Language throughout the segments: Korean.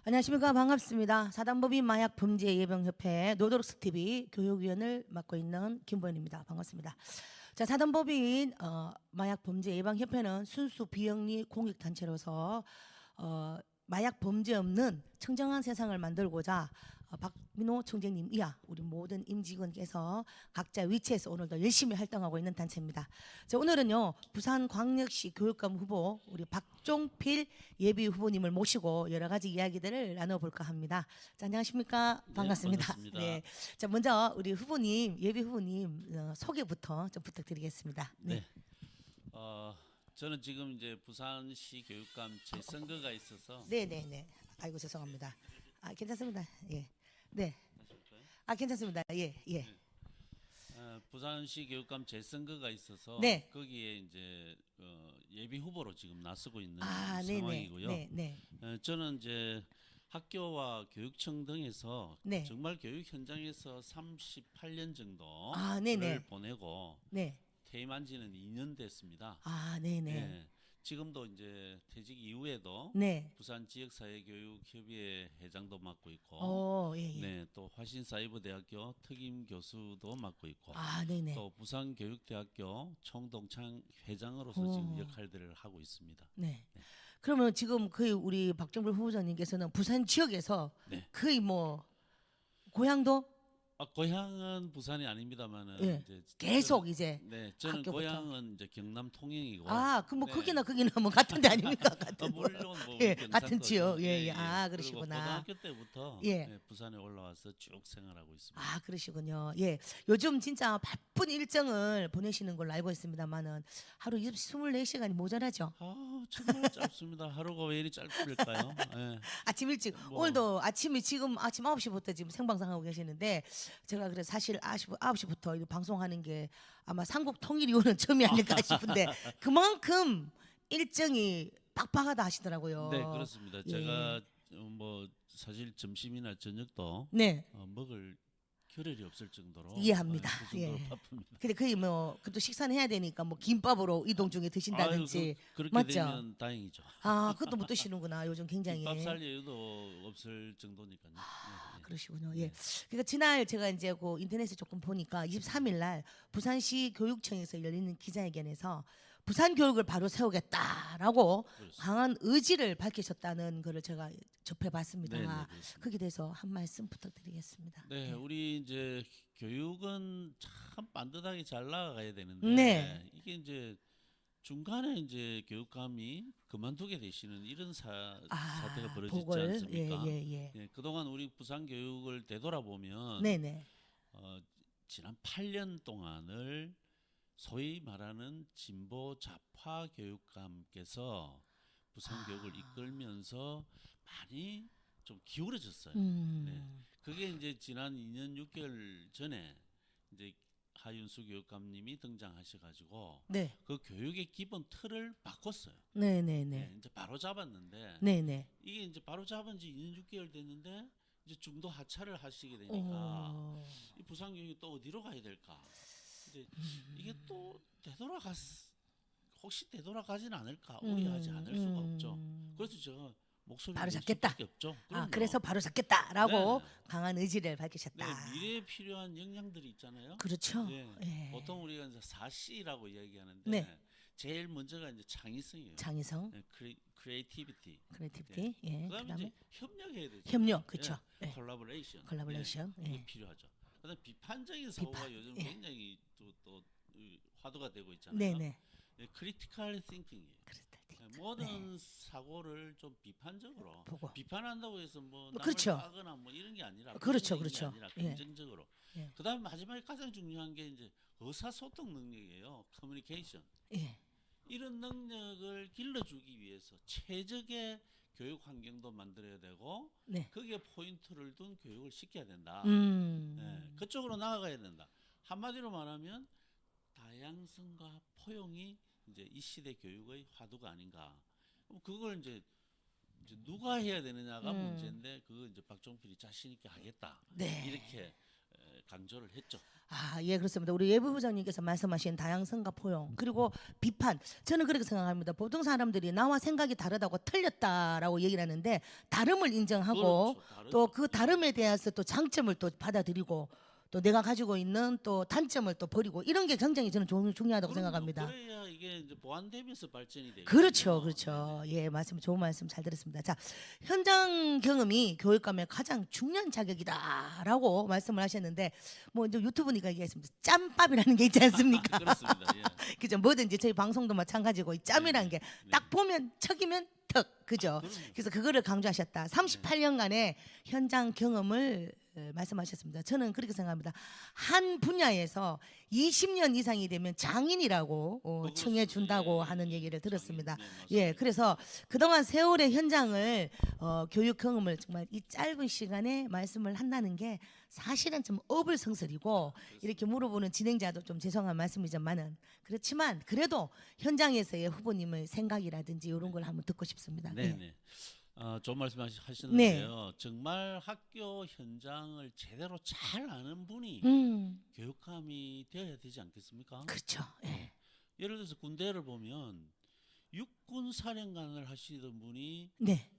안녕하십니까. 반갑습니다. 사단법인 마약범죄예방협회 노도록스TV 교육위원을 맡고 있는 김보현입니다. 반갑습니다. 자, 사단법인 마약범죄예방협회는 순수 비영리 공익단체로서 마약 범죄 없는 청정한 세상을 만들고자 박민호 청장님 이하 우리 모든 임직원께서 각자 위치에서 오늘도 열심히 활동하고 있는 단체입니다. 자, 오늘은요 부산광역시 교육감 후보 우리 박종필 예비 후보님을 모시고 여러 가지 이야기들을 나눠볼까 합니다. 자, 안녕하십니까? 반갑습니다. 네, 반갑습니다. 네. 자, 먼저 우리 후보님 예비 후보님 소개부터 좀 부탁드리겠습니다. 네. 저는 지금 이제 부산시 교육감 재선거가 있어서 네네네. 아이고 죄송합니다. 아 괜찮습니다. 예. 네. 아 괜찮습니다. 예 예. 부산시 교육감 재선거가 있어서 네. 거기에 이제 예비 후보로 지금 나서고 있는 네네. 상황이고요. 네. 저는 이제 학교와 교육청 등에서 네. 정말 교육 현장에서 38년 정도를 네네. 보내고 네. 퇴임한 지는 2년 됐습니다. 네네. 네. 지금도 이제 퇴직 이후에도 네. 부산 지역사회교육협의회 회장도 맡고 있고, 예. 네, 또 화신사이버대학교 특임 교수도 맡고 있고, 네네. 또 부산교육대학교 총동창 회장으로서 지금 역할들을 하고 있습니다. 네. 그러면 지금 거의 우리 박정불 후보자님께서는 부산 지역에서 네. 거의 뭐 고향도 고향은 부산이 아닙니다만은 예. 이제 계속 이제 네, 저는 학교부터. 고향은 이제 경남 통영이고. 그럼 뭐 네. 거기나 뭐 같은 데 아닙니까? 같은 물론 뭐 예, 경상도죠. 같은 지역. 예. 그리고 그러시구나. 고등학교 때부터 예. 부산에 올라와서 쭉 생활하고 있습니다. 그러시군요. 예. 요즘 진짜 바쁜 일정을 보내시는 걸로 알고 있습니다만은 하루 24시간이 모자라죠. 정말 짧습니다. 하루가 왜 이리 짧을까요? 예. 아침 일찍 오늘도 아침에 지금 아침 9시부터 지금 생방송하고 계시는데 제가 그래서 사실 9시부터 이 방송하는 게 아마 삼국 통일이 오는 처음이 아닐까 싶은데 그만큼 일정이 빡빡하다 하시더라고요. 네, 그렇습니다. 예. 제가 뭐 사실 점심이나 저녁도 네. 먹을 겨를이 없을 정도로 이해합니다. 그 정도로 예. 바쁩니다. 근데 거의 뭐 그래도 식사는 해야 되니까 뭐 김밥으로 이동 중에 드신다든지 그렇게 맞죠? 되면 다행이죠. 그것도 못 드시는구나. 요즘 굉장히. 김밥 살 여유도 없을 정도니까요. 예. 그러시군요. 예. 그러니까 지난 제가 이제 그 인터넷에 조금 보니까 23일 날 부산시 교육청에서 열리는 기자회견에서 부산 교육을 바로 세우겠다라고 그렇습니다. 강한 의지를 밝히셨다는 거를 제가 접해봤습니다. 네, 그렇습니다. 거기에 대해서 한 말씀 부탁드리겠습니다. 네, 우리 이제 교육은 참 반듯하게 잘 나가야 되는데 네. 이게 이제 중간에 이제 교육감이 그만두게 되시는 이런 사태가 벌어지지 보궐. 않습니까? 예. 그동안 우리 부산 교육을 되돌아보면 네네. 지난 8년 동안을 소위 말하는 진보 좌파 교육감께서 부산 교육을 이끌면서 많이 좀 기울어졌어요. 네. 그게 이제 지난 2년 6개월 전에 이제 하윤수 교육감님이 등장하셔가지고 네. 그 교육의 기본 틀을 바꿨어요. 네네네. 이제 바로 잡았는데 네네. 이게 이제 바로 잡은 지 2년 6개월 됐는데 이제 중도 하차를 하시게 되니까 이 부산 교육이 또 어디로 가야 될까? 이제 이게 또 혹시 되돌아가진 않을까? 우려하지 않을 수가 없죠. 그래서 제가 목소리를 바로 낼 잡겠다. 수밖에 없죠. 그래서 바로 잡겠다라고 네. 강한 의지를 네, 밝히셨다. 미래에 필요한 역량들이 있잖아요. 그렇죠. 네. 예. 보통 우리가 이제 4C라고 이야기하는데 네. 제일 먼저가 이제 창의성이에요. 창의성, 네, 크리에이티비티. 크리에이티비티, 예. 그다음에 그다음에 이제 협력해야 되죠. 협력, 그렇죠. 예. 콜라보레이션. 콜라보레이션, 이게 예. 필요하죠. 그다음에 비판적인 사고가 비판, 요즘 예. 굉장히 또 화두가 되고 있잖아요. 네네. 크리티컬 띵킹이에요. 모든 사고를 좀 비판적으로 보고. 비판한다고 해서 뭐 남을 그렇죠. 까거나 뭐 이런 게 아니라 그렇죠, 부정적인 게 그렇죠. 아니라 예. 긍정적으로. 예. 그다음에 마지막에 가장 중요한 게 이제 의사소통 능력이에요. 커뮤니케이션. 예. 이런 능력을 길러주기 위해서 최적의 교육 환경도 만들어야 되고 네. 거기에 포인트를 둔 교육을 시켜야 된다. 그쪽으로 나아가야 된다. 한마디로 말하면 다양성과 포용이 이제 이 시대 교육의 화두가 아닌가. 그걸 이제 누가 해야 되느냐가 문제인데 그거 이제 박종필이 자신 있게 하겠다. 네. 이렇게 강조를 했죠. 아, 예, 그렇습니다. 우리 예부 부장님께서 말씀하신 다양성과 포용 그리고 비판, 저는 그렇게 생각합니다. 보통 사람들이 나와 생각이 다르다고 틀렸다라고 얘기를 하는데 다름을 인정하고 그렇죠. 다르죠. 또 그 다름에 대해서 또 장점을 또 받아들이고 또 내가 가지고 있는 또 단점을 또 버리고 이런 게 굉장히 저는 중요하다고 그럼요. 생각합니다. 그래야 이게 이제 보완되면서 발전이 되죠. 그렇죠, 그렇죠. 예, 말씀 좋은 말씀 잘 들었습니다. 자, 현장 경험이 교육감의 가장 중요한 자격이다라고 말씀을 하셨는데, 뭐 이제 유튜브니까 얘기했습니다. 짬밥이라는 게 있지 않습니까? 그렇습니다. 예. 그죠? 뭐든지 저희 방송도 마찬가지고 이 짬이라는 게 딱 보면 척이면 턱, 그죠? 그럼요. 그래서 그거를 강조하셨다. 38년간의 현장 경험을 말씀하셨습니다. 저는 그렇게 생각합니다. 한 분야에서 20년 이상이 되면 장인이라고 청해 준다고 예, 하는 얘기를 들었습니다. 장인, 네, 맞습니다. 예, 그래서 그동안 세월의 현장을 교육 경험을 정말 이 짧은 시간에 말씀을 한다는 게 사실은 좀 어불성설이고 이렇게 물어보는 진행자도 좀 죄송한 말씀이지만은 그렇지만 그래도 현장에서의 후보님의 생각이라든지 이런 걸 한번 듣고 싶습니다. 네, 예. 네. 좋은 말씀하셨는데요. 정말 학교 현장을 제대로 잘 아는 분이 교육감이 되어야 되지 않겠습니까? 그렇죠. 예. 예를 들어서 군대를 보면 육군 사령관을 하시던 분이 네.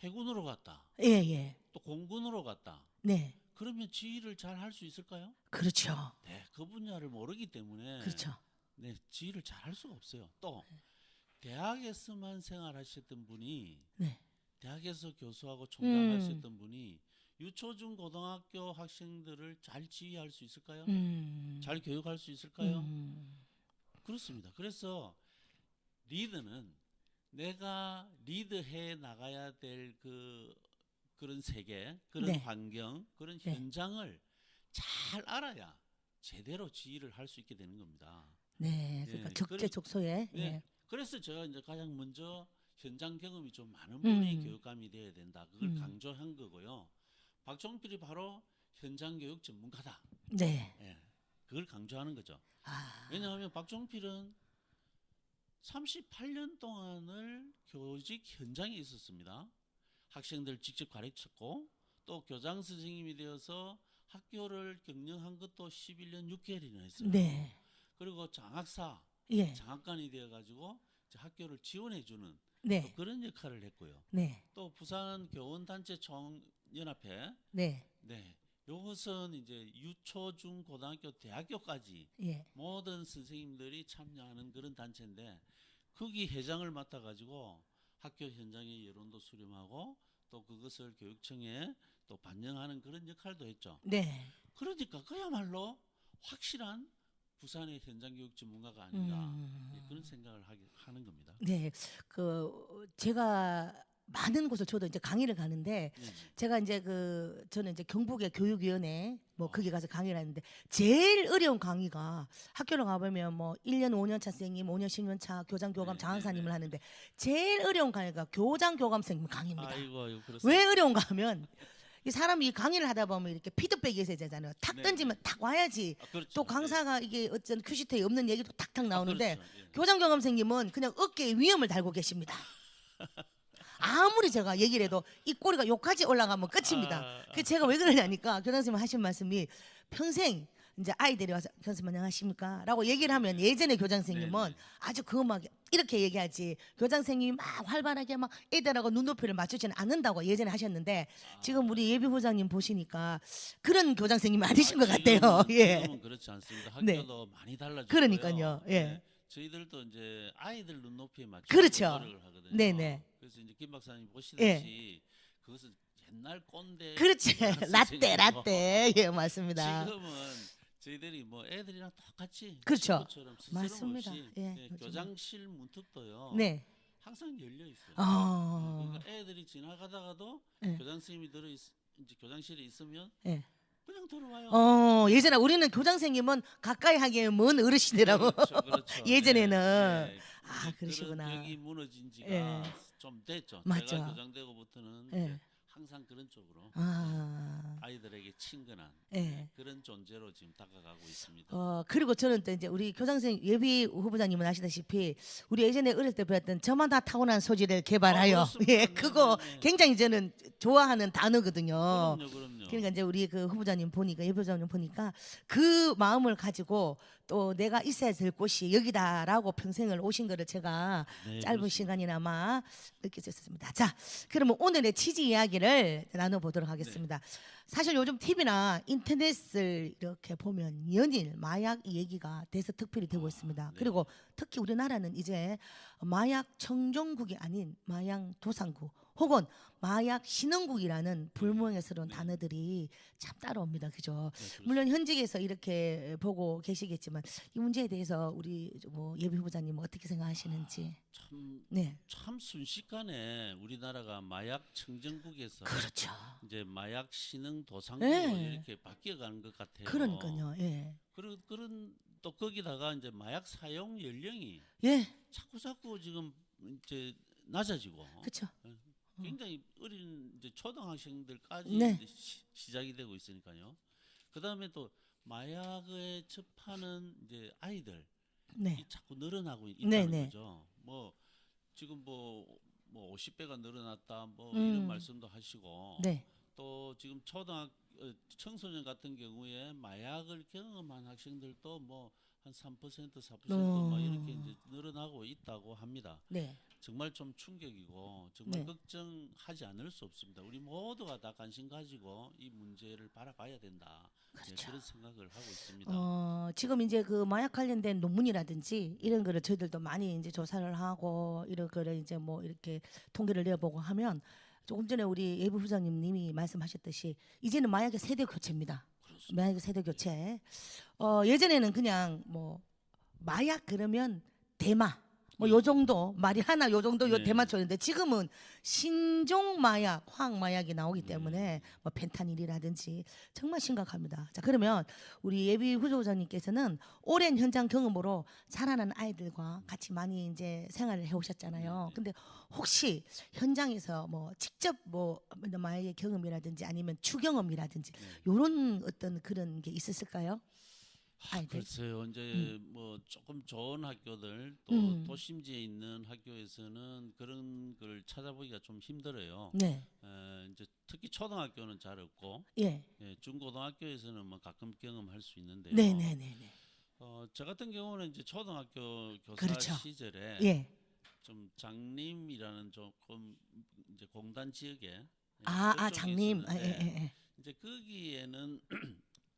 해군으로 갔다. 예, 예. 또 공군으로 갔다. 네. 그러면 지휘를 잘 할 수 있을까요? 그렇죠. 네, 그 분야를 모르기 때문에 그렇죠. 네, 지휘를 잘 할 수가 없어요. 또 대학에서만 생활하셨던 분이 네. 대학에서 교수하고 총장하셨던 분이 유초중 고등학교 학생들을 잘 지휘할 수 있을까요? 잘 교육할 수 있을까요? 그렇습니다. 그래서 리더는 내가 리드해 나가야 될 그런 세계, 그런 네. 환경, 그런 네. 현장을 잘 알아야 제대로 지휘를 할 수 있게 되는 겁니다. 네. 그러니까 예, 적재적소에. 네. 예. 그래서 제가 이제 가장 먼저 현장 경험이 좀 많은 분이 음. 교육감이 돼야 된다. 그걸 강조한 거고요. 박종필이 바로 현장 교육 전문가다. 네. 예, 그걸 강조하는 거죠. 아. 왜냐하면 박종필은 38년 동안을 교직 현장에 있었습니다. 학생들 직접 가르쳤고 또 교장 선생님이 되어서 학교를 경영한 것도 11년 6개월이나 했어요. 네. 그리고 장학사, 예. 장학관이 되어가지고 이제 학교를 지원해주는 네. 그런 역할을 했고요. 네. 또 부산 교원단체 총연합회, 네. 네, 이것은 이제 유초중 고등학교 대학교까지 예. 모든 선생님들이 참여하는 그런 단체인데 거기 회장을 맡아가지고 학교 현장의 여론도 수렴하고 또 그것을 교육청에 또 반영하는 그런 역할도 했죠. 네. 그러니까 그야말로 확실한 부산의 현장 교육 전문가가 아닌가 예, 그런 생각을 하는 겁니다. 네. 제가 많은 곳을 저도 이제 강의를 가는데 네. 제가 이제 저는 이제 경북의 교육위원회 뭐 거기 가서 강의를 하는데 제일 어려운 강의가 학교를 가보면 뭐 1년 5년 차 선생님, 5년 10년 차 교장 교감 네, 장학사님을 네, 네. 하는데 제일 어려운 강의가 교장 교감 선생님 강의입니다. 아이고 그렇습니다. 왜 어려운가 하면 이 사람이 강의를 하다 보면 이렇게 피드백이 있어야 되잖아요. 탁 네, 던지면 탁 와야지. 그렇죠. 또 강사가 이게 어쩐 큐시트에 없는 얘기도 탁탁 나오는데 그렇죠. 예. 교장 교감 선생님은 그냥 어깨에 위험을 달고 계십니다. 아무리 제가 얘기를 해도 이 꼬리가 여기까지 올라가면 끝입니다. 그 제가 왜 그러냐니까 교장 선생님 하신 말씀이 평생 이제 아이들이 와서 교수님 안녕하십니까? 라고 얘기를 하면 예전에 교장 선생님은 네네. 아주 막 이렇게 얘기하지 교장 선생님이 막 활발하게 막 애들하고 눈높이를 맞추지는 않는다고 예전에 하셨는데 지금 우리 예비 부장님 보시니까 그런 교장 선생님이 아니신 것 같아요. 예. 지금은 그렇지 않습니다. 네. 학교도 많이 달라졌고요. 그러니까요. 예. 저희들도 이제 아이들 눈높이에 맞춰 그렇죠. 노력을 하거든요. 네네. 그래서 이제 김 박사님 보시듯이 그것은 옛날 꼰대 그렇지. 선생님이고 라떼. 예, 맞습니다. 지금은 저희들이 뭐 애들이랑 똑같이 그렇죠. 친구처럼 맞습니다. 스스럼 없이 예, 예, 요즘은. 교장실 문턱도요. 네. 항상 열려 있어요. 어. 그러니까 애들이 지나가다가도 예. 교장 선생님이 이제 교장실에 있으면 예. 그냥 들어와요. 예전에 우리는 교장 선생님은 가까이 하기에 먼 어르신이라고. 그렇죠. 예전에는. 예, 아, 그러시구나. 그런 벽이 무너진 지가 예. 좀 됐죠. 맞죠. 제가 교장되고부터는 예. 이제 항상 그런 쪽으로 아. 아이들에게 친근한 예. 그런 존재로 지금 다가가고 있습니다. 그리고 저는 또 이제 우리 교장 선생님 예비 후보자님은 아시다시피 우리 예전에 어릴 때 배웠던 저마다 타고난 소질을 개발하여 그렇습니다. 예, 그거 네, 네. 굉장히 저는 좋아하는 단어거든요. 그럼요. 그러니까 이제 우리 그 후보자님 보니까 예보자님 보니까 그 마음을 가지고 또 내가 있어야 될 곳이 여기다라고 평생을 오신 거를 제가 네, 짧은 그렇습니다. 시간이나마 느낄 수 있었습니다. 자, 그러면 오늘의 취지 이야기를 나눠보도록 하겠습니다. 사실 요즘 TV나 인터넷을 이렇게 보면 연일 마약 얘기가 대서특필이 되고 있습니다. 네. 그리고 특히 우리나라는 이제 마약 청정국이 아닌 마약 도상국 혹은 마약 신흥국이라는 불명예스러운 네. 단어들이 참 따라옵니다. 그죠? 네, 그렇습니다. 물론 현직에서 이렇게 보고 계시겠지만 이 문제에 대해서 우리 뭐 예비 후보자님 어떻게 생각하시는지. 네, 참 순식간에 우리나라가 마약 청정국에서 그렇죠. 이제 마약 신흥 도상국으로 네. 이렇게 바뀌어가는 것 같아요. 그러니까요. 예, 그런 또 거기다가 이제 마약 사용 연령이 예, 자꾸 지금 이제 낮아지고 그렇죠. 굉장히 어린 이제 초등학생들까지 네. 이제 시작이 되고 있으니까요. 그 다음에 또 마약에 접하는 이제 아이들 네, 이 자꾸 늘어나고 네, 있다는 네. 거죠. 뭐 지금 뭐 50배가 늘어났다 뭐 음. 이런 말씀도 하시고 네, 또 지금 청소년 같은 경우에 마약을 경험한 학생들도 뭐 한 3% 4% 막 이렇게 이제 늘어나고 있다고 합니다. 네. 정말 좀 충격이고 정말 네. 걱정하지 않을 수 없습니다. 우리 모두가 다 관심 가지고 이 문제를 바라봐야 된다. 네, 그렇죠. 그런 생각을 하고 있습니다. 지금 이제 그 마약 관련된 논문이라든지 이런 거를 저희들도 많이 이제 조사를 하고 이런 거를 이제 뭐 이렇게 통계를 내보고 하면 조금 전에 우리 예부 부장님이 말씀하셨듯이 이제는 마약의 세대 교체입니다. 그렇습니다. 마약의 세대 교체. 예전에는 그냥 뭐 마약 그러면 대마 뭐 요 정도 말이 하나 요 정도 요 네. 대마초인데 지금은 신종 마약, 화학 마약이 나오기 때문에 뭐 펜타닐이라든지 정말 심각합니다. 자, 그러면 우리 예비 후보자님께서는 오랜 현장 경험으로 자라난 아이들과 같이 많이 이제 생활을 해 오셨잖아요. 네. 근데 혹시 현장에서 뭐 직접 뭐 마약의 경험이라든지 아니면 추경험이라든지 요런 어떤 그런 게 있었을까요? 아이들. 글쎄요, 이제 뭐 조금 좋은 학교들 또 도심지에 있는 학교에서는 그런 걸 찾아보기가 좀 힘들어요. 네. 이제 특히 초등학교는 잘 없고, 예. 중고등학교에서는 뭐 가끔 경험할 수 있는데요. 네, 네, 네, 네. 저 같은 경우는 이제 초등학교 교사 그렇죠. 시절에 예. 좀 장림이라는 조금 이제 공단 지역에 아, 그쪽에 장님. 있었는데 이제 거기에는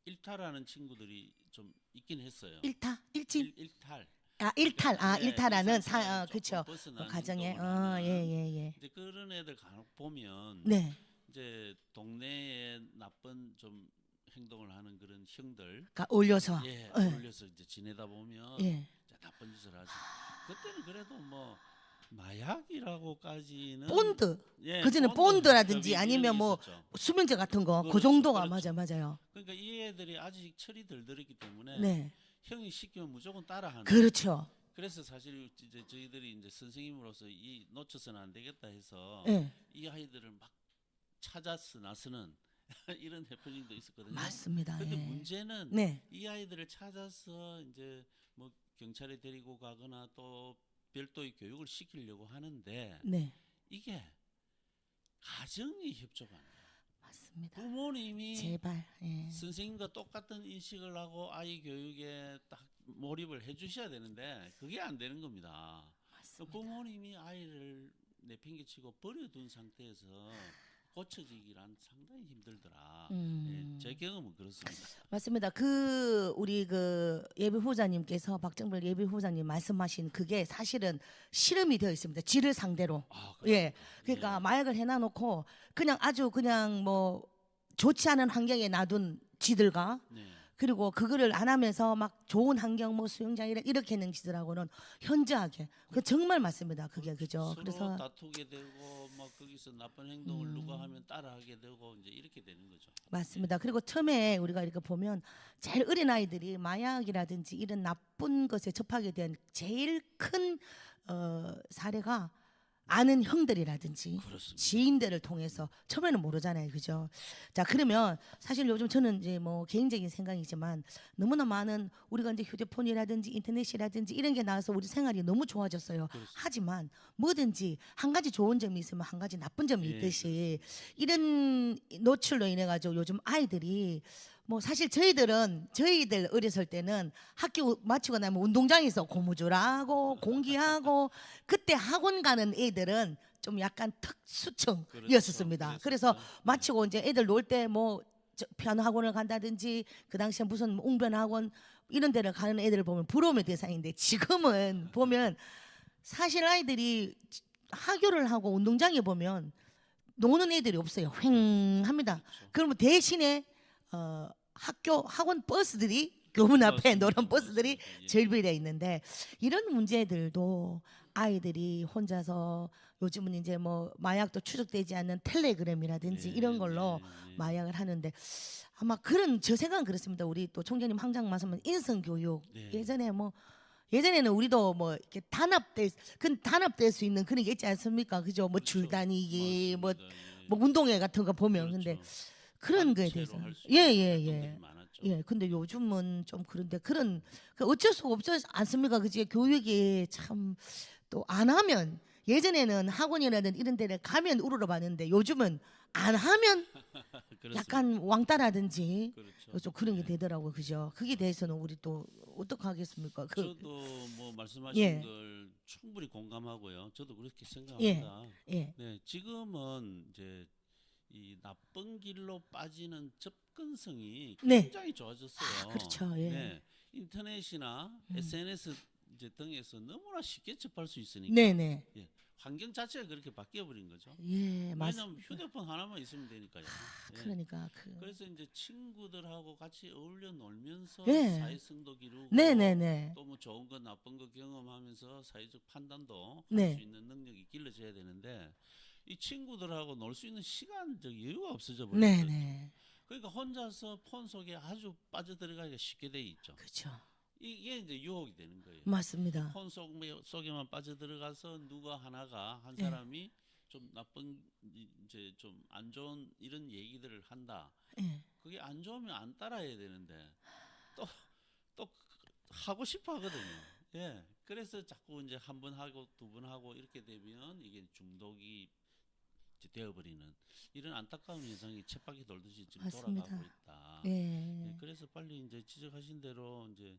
일타라는 친구들이 좀 있긴 했어요. 일타? 일진? 일탈. 일탈. 네, 일탈하는 일상생활을 조금 그렇죠. 벗어난 가정에. 행동을 하는 예. 이제 그런 애들 간혹 보면 네. 이제 동네에 나쁜 좀 행동을 하는 그런 형들 올려서. 어울려서 이제 지내다 보면 예. 이제 나쁜 짓을 하죠. 그때는 그래도 뭐 마약이라고까지는 본드. 예, 그전에 본드라든지 아니면 뭐 있었죠. 수면제 같은 거 그 그렇죠, 정도가 그렇죠. 맞아요. 그러니까 이 애들이 아직 철이 덜 들었기 때문에 네. 형이 시키면 무조건 따라하는. 그렇죠. 그래서 사실 이제 저희들이 이제 선생님으로서 이 놓쳐서는 안 되겠다 해서 예. 이 아이들을 막 찾아서 나서는 이런 해프닝도 있었거든요. 맞습니다. 근데 예. 문제는 네. 이 아이들을 찾아서 이제 뭐 경찰에 데리고 가거나 또 별도의 교육을 시키려고 하는데 네. 이게 가정이 협조가 안 돼요. 맞습니다. 부모님이 제발. 예. 선생님과 똑같은 인식을 하고 아이 교육에 딱 몰입을 해주셔야 되는데 그게 안 되는 겁니다. 맞습니다. 부모님이 아이를 내팽개치고 버려둔 상태에서 고쳐지기란 상당히 힘들더라. 제 경험은 그렇습니다. 맞습니다. 우리 예비 후보자님께서 박정별 예비 후보자님 말씀하신 그게 사실은 실험이 되어 있습니다. 쥐를 상대로. 예. 그러니까 마약을 해놔놓고 그냥 아주 그냥 뭐 좋지 않은 환경에 놔둔 쥐들과 네. 그리고 그거를 안 하면서 막 좋은 환경 뭐 수영장 이렇게 있는 쥐들하고는 현저하게 그 정말 맞습니다. 그게 그죠. 서로 그래서 다투게 되고 뭐 거기서 나쁜 행동을 누가 하면 따라하게 되고 이제 이렇게 되는 거죠. 맞습니다. 그리고 처음에 우리가 이렇게 보면 제일 어린 아이들이 마약이라든지 이런 나쁜 것에 접하게 된 제일 큰 사례가 아는 형들이라든지 그렇습니다. 지인들을 통해서 처음에는 모르잖아요, 그죠? 자, 그러면 사실 요즘 저는 이제 뭐 개인적인 생각이지만 너무나 많은 우리가 이제 휴대폰이라든지 인터넷이라든지 이런 게 나와서 우리 생활이 너무 좋아졌어요. 그렇습니다. 하지만 뭐든지 한 가지 좋은 점이 있으면 한 가지 나쁜 점이 예, 있듯이 이런 노출로 인해 가지고 요즘 아이들이 뭐 사실 저희들 어렸을 때는 학교 마치고 나면 운동장에서 고무줄하고 공기하고 그때 학원 가는 애들은 좀 약간 특수층이었습니다. 그렇죠. 그래서 그랬었죠. 마치고 이제 애들 놀 때 뭐 피아노 학원을 간다든지 그 당시에 무슨 웅변 학원 이런 데를 가는 애들을 보면 부러움의 대상인데 지금은 보면 사실 아이들이 학교를 하고 운동장에 보면 노는 애들이 없어요. 휑합니다. 그렇죠. 그러면 대신에 학교 학원 버스들이 교문 앞에 맞습니다. 노란 버스들이 맞습니다. 예. 절비되어 있는데 이런 문제들도 아이들이 혼자서 요즘은 이제 뭐 마약도 추적되지 않는 텔레그램이라든지 네, 이런 걸로 네, 네. 마약을 하는데 아마 그런 저 생각은 그렇습니다. 우리 또 총장님 항상 말씀하신 인성 교육 네. 예전에는 우리도 뭐 이렇게 단합될 수 있는 그런 게 있지 않습니까? 그죠? 뭐 그렇죠. 줄다니기 뭐 맞습니다. 예. 뭐 운동회 같은 거 보면 그렇죠. 근데 그런 거에 단체로 대해서 할수 있는 예예예 활동들이 많았죠. 예. 근데 요즘은 좀 그런데 그런 어쩔 수가 없지 않습니까? 그지? 교육이 참 또 안 하면 예전에는 학원이라든 이런 데를 가면 우르르 봤는데 요즘은 안 하면 그렇습니다. 약간 왕따라든지 그렇죠. 좀 그런 게 예. 되더라고요. 그죠? 거기에 대해서는 우리 또 어떻게 하겠습니까? 저도 뭐 말씀하신 예. 걸 충분히 공감하고요. 저도 그렇게 예. 생각합니다. 예. 네, 지금은 이제 이 나쁜 길로 빠지는 접근성이 네. 굉장히 좋아졌어요. 그렇죠. 예. 네, 인터넷이나 SNS 이제 등에서 너무나 쉽게 접할 수 있으니까 네네. 예, 환경 자체가 그렇게 바뀌어 버린 거죠. 예, 왜냐하면 맞습니다. 휴대폰 하나만 있으면 되니까요. 예. 그러니까 그래서 이제 친구들하고 같이 어울려 놀면서 예. 사회성도 기르고 네네네. 또 뭐 좋은 거 나쁜 거 경험하면서 사회적 판단도 네. 할 수 있는 능력이 길러져야 되는데 이 친구들하고 놀 수 있는 시간적 여유가 없어져 버렸거든요. 네네. 그러니까 혼자서 폰 속에 아주 빠져들어가기가 쉽게 돼 있죠. 그렇죠. 이게 이제 유혹이 되는 거예요. 맞습니다. 폰 속에만 빠져들어가서 누가 하나가 한 예. 사람이 좀 나쁜 이제 좀 안 좋은 이런 얘기들을 한다. 예. 그게 안 좋으면 안 따라야 되는데 또 하고 싶어 하거든요. 예. 그래서 자꾸 이제 한 번 하고 두 번 하고 이렇게 되면 이게 중독이 이제 되어버리는 이런 안타까운 현상이 쳇바퀴 돌듯이 지금 맞습니다. 돌아가고 있다. 예. 예, 그래서 빨리 이제 지적하신 대로 이제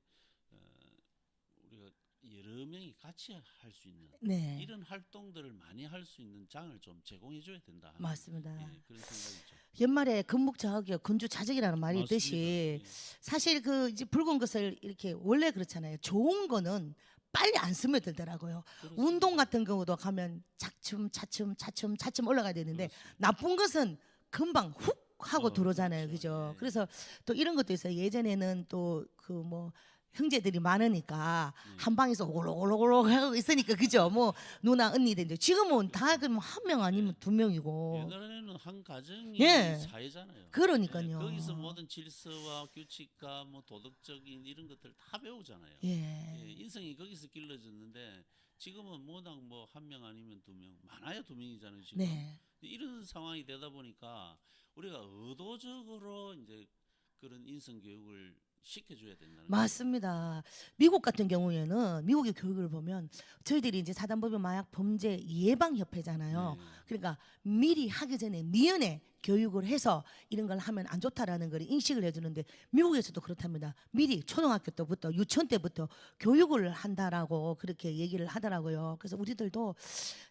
우리가 여러 명이 같이 할 수 있는 네. 이런 활동들을 많이 할 수 있는 장을 좀 제공해 줘야 된다 하는 맞습니다. 예, 그런 생각이죠. 옛말에 금묵자학이요 근주자적이라는 말이 있듯이 맞습니다. 사실 그 이제 붉은 것을 이렇게 원래 그렇잖아요. 좋은 거는 빨리 안 스며들더라고요. 그렇습니다. 운동 같은 경우도 가면 차츰 올라가야 되는데 그렇습니다. 나쁜 것은 금방 훅 하고 들어오잖아요. 그렇죠. 그죠? 예. 그래서 또 이런 것도 있어요. 예전에는 또 그 뭐 형제들이 많으니까 네. 한 방에서 오글오글오글 하고 있으니까 그죠? 뭐 누나 언니들 지금은 다 그럼 한 명 아니면 두 명이고 옛날에는 한 가정이 예. 사회잖아요. 그러니까요. 거기서 모든 질서와 규칙과 뭐 도덕적인 이런 것들 다 배우잖아요. 예. 인성이 거기서 길러졌는데 지금은 워낙 뭐 한 명 아니면 두 명, 많아야 두 명이잖아요. 지금 네. 이런 상황이 되다 보니까 우리가 의도적으로 이제 그런 인성 교육을 시켜줘야 된다는 맞습니다. 미국 같은 경우에는 미국의 교육을 보면 저희들이 이제 사단법인 마약 범죄 예방 협회잖아요. 네. 그러니까 미리 하기 전에 미연에 교육을 해서 이런 걸 하면 안 좋다라는 걸 인식을 해주는데 미국에서도 그렇답니다. 미리 초등학교 때부터 유치원 때부터 교육을 한다라고 그렇게 얘기를 하더라고요. 그래서 우리들도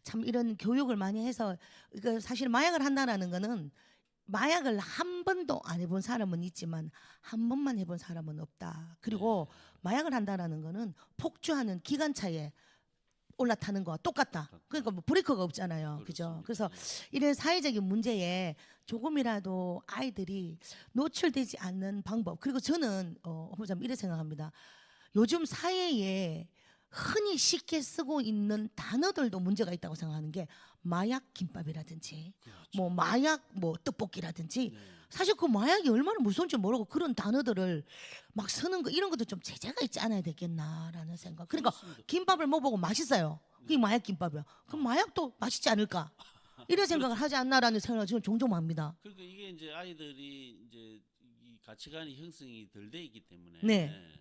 참 이런 교육을 많이 해서 이거 사실 마약을 한다라는 거는 마약을 한 번도 안 해본 사람은 있지만 한 번만 해본 사람은 없다. 그리고 마약을 한다라는 거는 폭주하는 기관차에 올라타는 거와 똑같다. 그러니까 뭐 브레이크가 없잖아요. 그죠? 그렇습니다. 그래서 예. 이런 사회적인 문제에 조금이라도 아이들이 노출되지 않는 방법. 그리고 저는 후보자님 이렇게 생각합니다. 요즘 사회에 흔히 쉽게 쓰고 있는 단어들도 문제가 있다고 생각하는 게 마약 김밥이라든지 그렇죠. 뭐 마약 뭐 떡볶이라든지 네. 사실 그 마약이 얼마나 무서운지 모르고 그런 단어들을 막 쓰는 거 이런 것도 좀 제재가 있지 않아야 되겠나라는 생각. 그러니까 그렇습니다. 김밥을 먹어보고 맛있어요. 그게 네. 마약 김밥이야. 그럼 마약도 맛있지 않을까? 이런 생각을 하지 않나라는 생각을 지금 종종 합니다. 그러니까 이게 이제 아이들이 이제 이 가치관이 형성이 덜 돼 있기 때문에 네.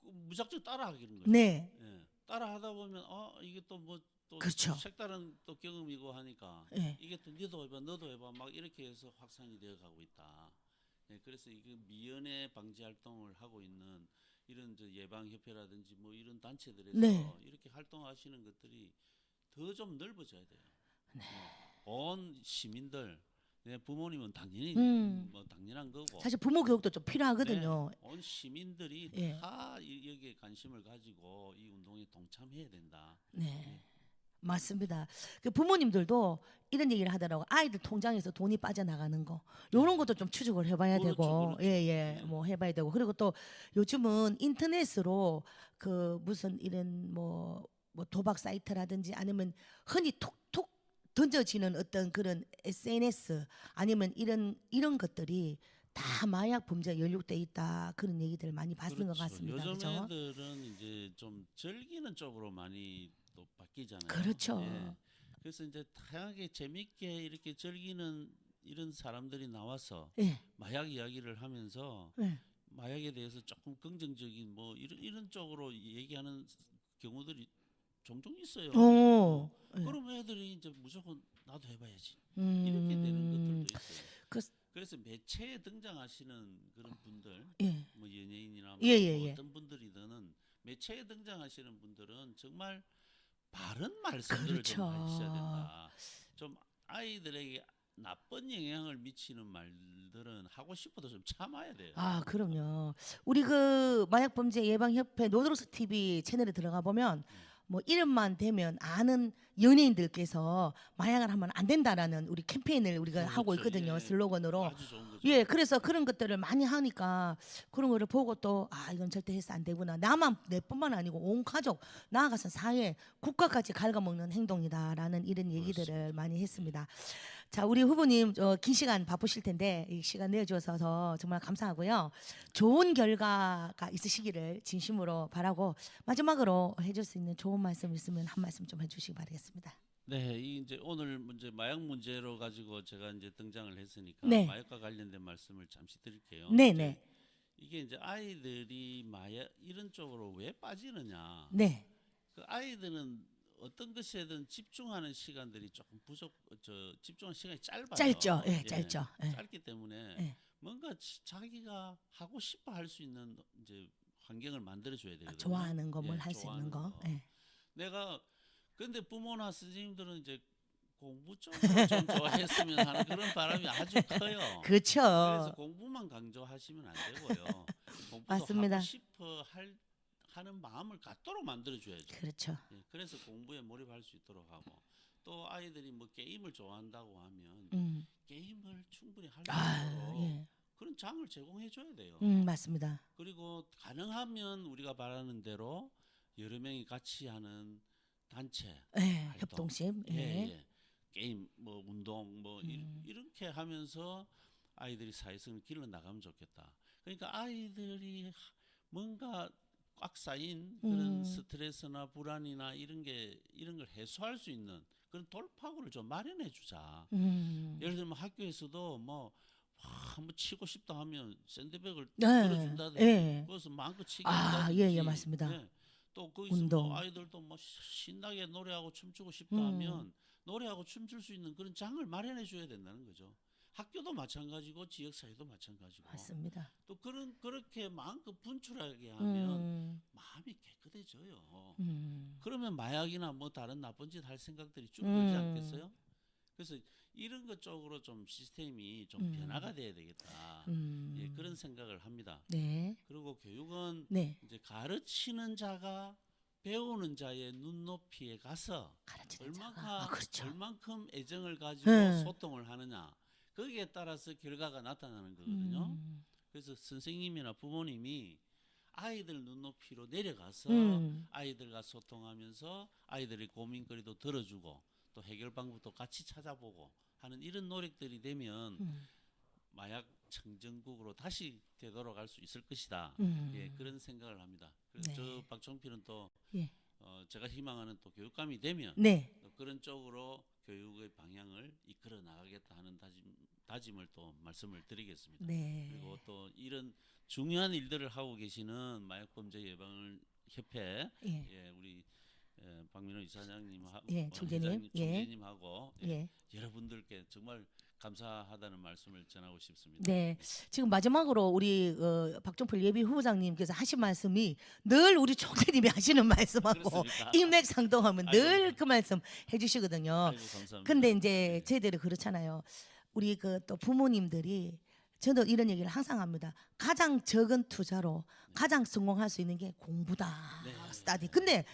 무작정 따라하기는 거죠. 네. 예. 따라하다 보면 이게 또 뭐 또 그렇죠. 색다른 또 경험이고 하니까 네. 이게 또 너도 해봐 너도 해봐 막 이렇게 해서 확산이 되어 가고 있다. 예, 그래서 이게 미연에 방지 활동을 하고 있는 이런 저 예방협회라든지 뭐 이런 단체들에서 네. 이렇게 활동하시는 것들이 더 좀 넓어져야 돼요. 온 시민들, 내 부모님은 당연히 뭐 당연한 거고. 사실 부모 교육도 좀 필요하거든요. 네, 온 시민들이 예. 다 여기에 관심을 가지고 이 운동에 동참해야 된다. 네. 맞습니다. 그 부모님들도 이런 얘기를 하더라고. 아이들 통장에서 돈이 빠져나가는 거. 요런 것도 좀 추적을 해봐야 그렇죠, 되고. 그렇죠. 예, 예. 네. 뭐 해봐야 되고. 그리고 또 요즘은 인터넷으로 그 무슨 이런 뭐 도박 사이트라든지 아니면 흔히 톡톡 던져지는 어떤 그런 SNS 아니면 이런 것들이 다 마약 범죄에 연루돼 있다. 그런 얘기들 많이 봤는 것 같습니다. 요즘 그죠? 애들은 이제 좀 즐기는 쪽으로 많이 또 바뀌잖아요. 그렇죠. 예. 그래서 이제 다양하게 재밌게 이렇게 즐기는 이런 사람들이 나와서 예. 마약 이야기를 하면서 예. 마약에 대해서 조금 긍정적인 뭐 이런 쪽으로 얘기하는 경우들이 종종 있어요. 오. 예. 그럼 애들이 이제 무조건 나도 해봐야지 이렇게 되는 것들도 있어요. 그, 그래서 매체에 등장하시는 그런 분들, 예. 뭐 연예인이나 뭐 예, 예, 예. 어떤 분들이든 매체에 등장하시는 분들은 정말 바른 말씀들을 그렇죠. 좀 하셔야 된다. 좀 아이들에게 나쁜 영향을 미치는 말들은 하고 싶어도 좀 참아야 돼요. 아, 그럼요. 우리 그 마약 범죄 예방 협회 노드로스 TV 채널에 들어가 보면 뭐 이름만 대면 아는 연예인들께서 마약을 하면 안 된다라는 우리 캠페인을 우리가 그렇죠. 하고 있거든요. 예. 슬로건으로. 아주 좋은 거죠. 예, 그래서 그런 것들을 많이 하니까 그런 거를 보고 또 이건 절대 해서 안 되구나. 나만 내뿐만 아니고 온 가족 나아가서 사회 국가까지 갉아먹는 행동이다라는 이런 얘기들을 많이 했습니다. 자, 우리 후보님 긴 시간 바쁘실 텐데 이 시간 내주셔서 정말 감사하고요. 좋은 결과가 있으시기를 진심으로 바라고 마지막으로 해줄 수 있는 좋은 말씀 있으면 한 말씀 좀 해주시기 바라겠습니다. 네, 이 이제 오늘 문제 마약 문제로 가지고 제가 이제 등장을 했으니까 네. 마약과 관련된 말씀을 잠시 드릴게요. 네, 이제 네, 이게 이제 아이들이 마약 이런 쪽으로 왜 빠지느냐? 네, 그 아이들은 어떤 것에든 집중하는 시간들이 조금 집중하는 시간이 짧아요. 짧죠, 예, 짧죠. 예. 짧기 때문에 예. 뭔가 자기가 하고 싶어 할 수 있는 이제 환경을 만들어 줘야 되거든요. 좋아하는 거, 뭘 예, 할 수 있는 좋아하는 거. 거. 예. 내가 근데 부모나 선생님들은 이제 공부 쪽으로 좀 좋아했으면 하는 그런 바람이 아주 커요. 그래서 그렇죠. 공부만 강조하시면 안 되고요. 공부도 맞습니다. 하고 싶어 하는 마음을 갖도록 만들어 줘야죠. 그렇죠. 예, 그래서 공부에 몰입할 수 있도록 하고 또 아이들이 뭐 게임을 좋아한다고 하면 게임을 충분히 할 수 있도록 예. 그런 장을 제공해 줘야 돼요. 맞습니다. 그리고 가능하면 우리가 바라는 대로 여러 명이 같이 하는 단체 예, 활동. 협동심. 예. 예. 게임 뭐 운동 뭐 이렇게 하면서 아이들이 사회성을 길러 나가면 좋겠다. 그러니까 아이들이 뭔가 꽉 쌓인 그런 스트레스나 불안이나 이런 걸 해소할 수 있는 그런 돌파구를 좀 마련해 주자. 예를 들면 학교에서도 뭐 치고 싶다 하면 샌드백을 들어준다든지 예. 그것을 마음껏 치게 아, 한다든지 예, 예, 맞습니다. 예. 또 거기서 운동. 뭐 아이들도 뭐 신나게 노래하고 춤추고 싶다 하면 노래하고 춤출 수 있는 그런 장을 마련해 줘야 된다는 거죠. 학교도 마찬가지고 지역사회도 마찬가지고 맞습니다. 또 그렇게 마음껏 분출하게 하면 마음이 깨끗해져요. 그러면 마약이나 뭐 다른 나쁜 짓 할 생각들이 쭉 들지 않겠어요? 그래서 이런 것 쪽으로 좀 시스템이 좀 변화가 돼야 되겠다. 예, 그런 생각을 합니다. 네. 그리고 교육은 네. 이제 가르치는 자가 배우는 자의 눈높이에 가서 가르치는 자가. 그렇죠. 얼만큼 애정을 가지고 네. 소통을 하느냐 거기에 따라서 결과가 나타나는 거거든요. 그래서 선생님이나 부모님이 아이들 눈높이로 내려가서 아이들과 소통하면서 아이들의 고민거리도 들어주고 또 해결 방법도 같이 찾아보고 하는 이런 노력들이 되면 마약 청정국으로 다시 되돌아갈 수 있을 것이다. 예, 그런 생각을 합니다. 그래서 네. 저 박종필은 또 예. 제가 희망하는 또 교육감이 되면 네. 또 그런 쪽으로 교육의 방향을 이끌어 나가겠다 하는 다짐을 또 말씀을 드리겠습니다. 네. 그리고 또 이런 중요한 일들을 하고 계시는 마약범죄 예방을 협회 예. 예, 우리 박민호 이사장님하고 예, 총재님. 예. 총재님하고 예, 예. 여러분들께 정말 감사하다는 말씀을 전하고 싶습니다. 네, 지금 마지막으로 우리 박종필 예비 후보장님께서 하신 말씀이 늘 우리 총재님이 하시는 말씀하고 그렇습니까? 일맥상통하면 늘 아이고. 그 말씀 해주시거든요. 아이고, 감사합니다. 근데 이제 네. 저희들이 그렇잖아요. 우리 그 또 부모님들이 저도 이런 얘기를 항상 합니다. 가장 적은 투자로 가장 성공할 수 있는 게 공부다. 네. 스타디. 근데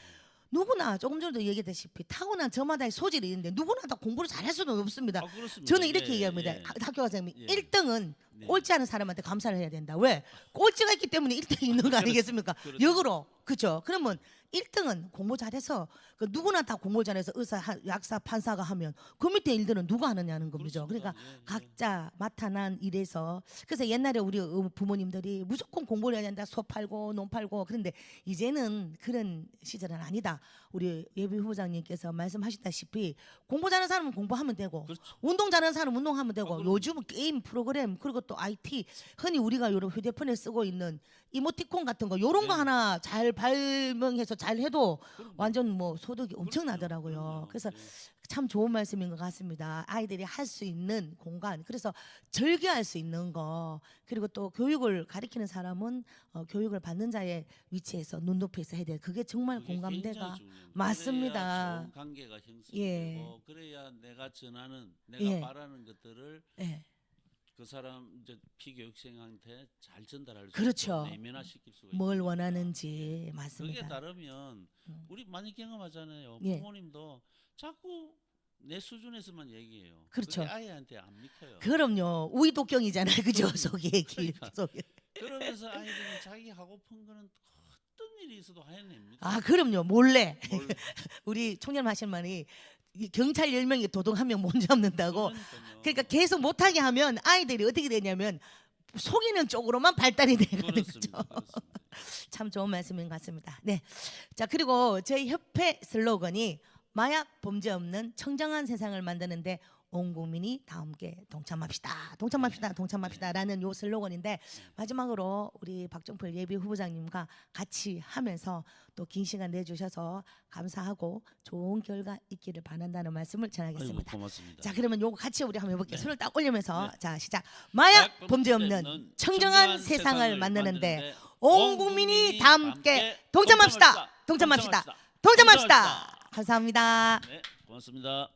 누구나 조금 전에도 얘기했다시피 타고난 저마다의 소질이 있는데 누구나 다 공부를 잘할 수는 없습니다. 아, 그렇습니다. 저는 이렇게 예, 얘기합니다. 예. 학교 선생님이 예. 1등은 네. 꼴찌하는 사람한테 감사를 해야 된다. 왜? 꼴찌가 있기 때문에 1등이 있는 거 아니겠습니까? 그렇죠. 역으로. 그렇죠. 그러면 1등은 공부 잘해서 그 누구나 다 공부 잘해서 의사, 약사, 판사가 하면 그 밑에 일들은 누가 하느냐는 겁니다. 그렇습니다. 그러니까 예, 예. 각자 맡아난 일에서 그래서 옛날에 우리 부모님들이 무조건 공부를 해야 된다. 소 팔고 논 팔고 그런데 이제는 그런 시절은 아니다. 우리 예비 후보장님께서 말씀하셨다시피 공부 잘하는 사람은 공부하면 되고 그렇죠. 운동 잘하는 사람은 운동하면 되고 그럼요. 요즘은 게임 프로그램 그리고 또 IT 흔히 우리가 요런 휴대폰에 쓰고 있는 이모티콘 같은 거 요런 거 네. 하나 잘 발명해서 잘 해도 그럼요. 완전 뭐 소득이 엄청나더라고요. 그럼요. 그래서 예. 참 좋은 말씀인 것 같습니다. 아이들이 할 수 있는 공간, 그래서 즐겨할 수 있는 거, 그리고 또 교육을 가리키는 사람은 교육을 받는 자의 위치에서 눈높이에서 해야 돼. 그게 정말 그게 공감대가 굉장히 중요합니다. 맞습니다. 그래야 좋은 관계가 형성되고 예. 그래야 내가 전하는 내가 예. 바라는 것들을 예. 그 사람 이제 피교육생한테 잘 전달할 수 그렇죠. 있고 내면화시킬 수가 뭘 있으니까. 원하는지 예. 맞습니다. 그게 다르면 음. 우리 많이 경험하잖아요. 예. 부모님도 자꾸 내 수준에서만 얘기해요. 그렇죠. 그게 아이한테 안 믿혀요. 그럼요. 우이독경이잖아요. 그죠? 속에 길 그러니까. 속에. 그러면서 아이들은 자기 하고픈 거는 어떤 일이 있어도 해냅니다. 아, 그럼요. 몰래. 뭘- 우리 총장님 하신 말이 이 경찰 10명이 도둑 1명 못 잡는다고. 그러니까요. 그러니까 계속 못하게 하면 아이들이 어떻게 되냐면 속이는 쪽으로만 발달이 되거든요. 그렇습니다. 그렇습니다. 참 좋은 말씀인 것 같습니다. 네. 자, 그리고 저희 협회 슬로건이 마약 범죄 없는 청정한 세상을 만드는데 온 국민이 다 함께 동참합시다. 동참합시다. 동참합시다라는 요 슬로건인데 마지막으로 우리 박종필 예비 후보장님과 같이 하면서 또 긴 시간 내주셔서 감사하고 좋은 결과 있기를 바란다는 말씀을 아이고, 전하겠습니다. 고맙습니다. 자, 그러면 요거 같이 우리 한번 해볼게요. 네. 손을 딱 올리면서 네. 자, 시작. 마약 범죄 없는 청정한 세상을 만드는데 온 국민이 다 함께 동참합시다. 동참합시다. 동참합시다. 감사합니다. 네, 고맙습니다.